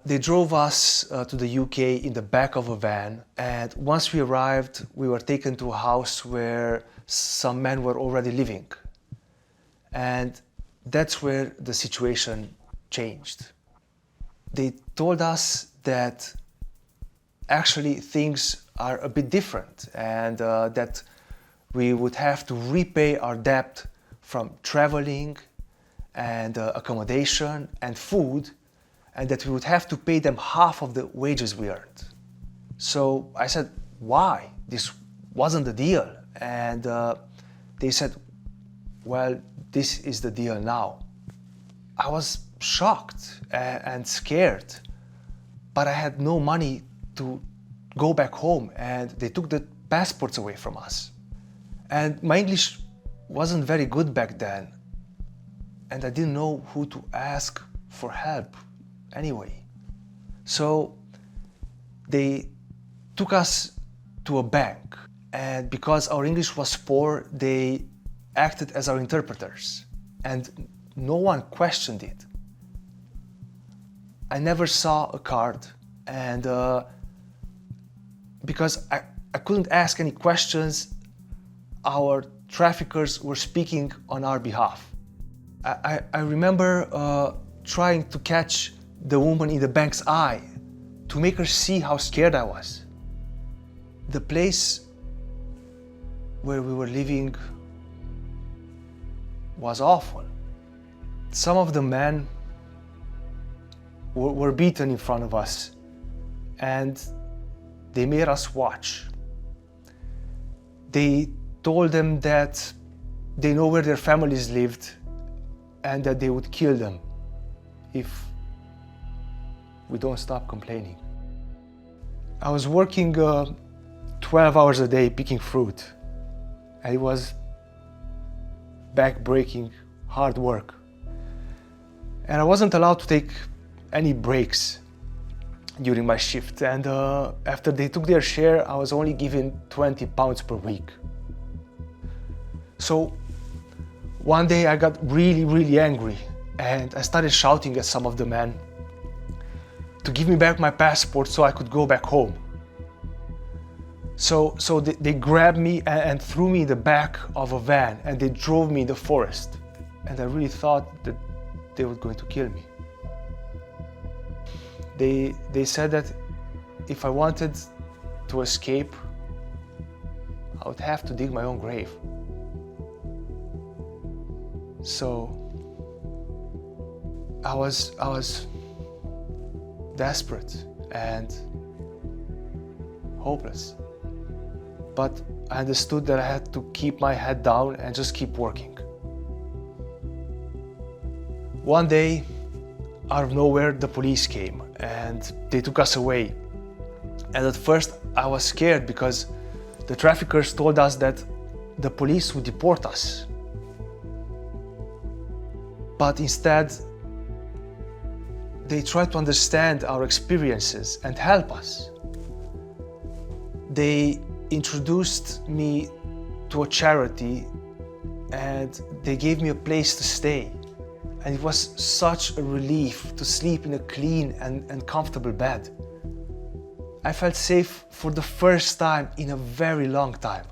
They drove us to the UK in the back of a van, and once we arrived, we were taken to a house where some men were already living. And that's where the situation changed. They told us that actually things are a bit different, and that we would have to repay our debt from traveling and accommodation and food, and that we would have to pay them half of the wages we earned. So I said, why? This wasn't the deal. And they said, well, this is the deal now. I was shocked and scared, but I had no money to go back home, and they took the passports away from us. And my English wasn't very good back then, and I didn't know who to ask for help anyway. So they took us to a bank, and because our English was poor, they acted as our interpreters, and no one questioned it. I never saw a card, and because I couldn't ask any questions, our traffickers were speaking on our behalf. I remember trying to catch the woman in the bank's eye to make her see how scared I was. The place where we were living was awful. Some of the men were beaten in front of us, and they made us watch. They told them that they know where their families lived and that they would kill them if we don't stop complaining. I was working 12 hours a day picking fruit, and it was back-breaking, hard work. And I wasn't allowed to take any breaks during my shift, and after they took their share, I was only given 20 pounds per week. So one day I got really angry, and I started shouting at some of the men to give me back my passport so I could go back home. So they grabbed me and threw me in the back of a van, and they drove me in the forest. And I really thought that they were going to kill me. They said that if I wanted to escape, I would have to dig my own grave. So I was desperate and hopeless. But I understood that I had to keep my head down and just keep working. One day, out of nowhere, the police came and they took us away. And at first I was scared because the traffickers told us that the police would deport us. But instead, they tried to understand our experiences and help us. They introduced me to a charity, and they gave me a place to stay. And it was such a relief to sleep in a clean and comfortable bed. I felt safe for the first time in a very long time.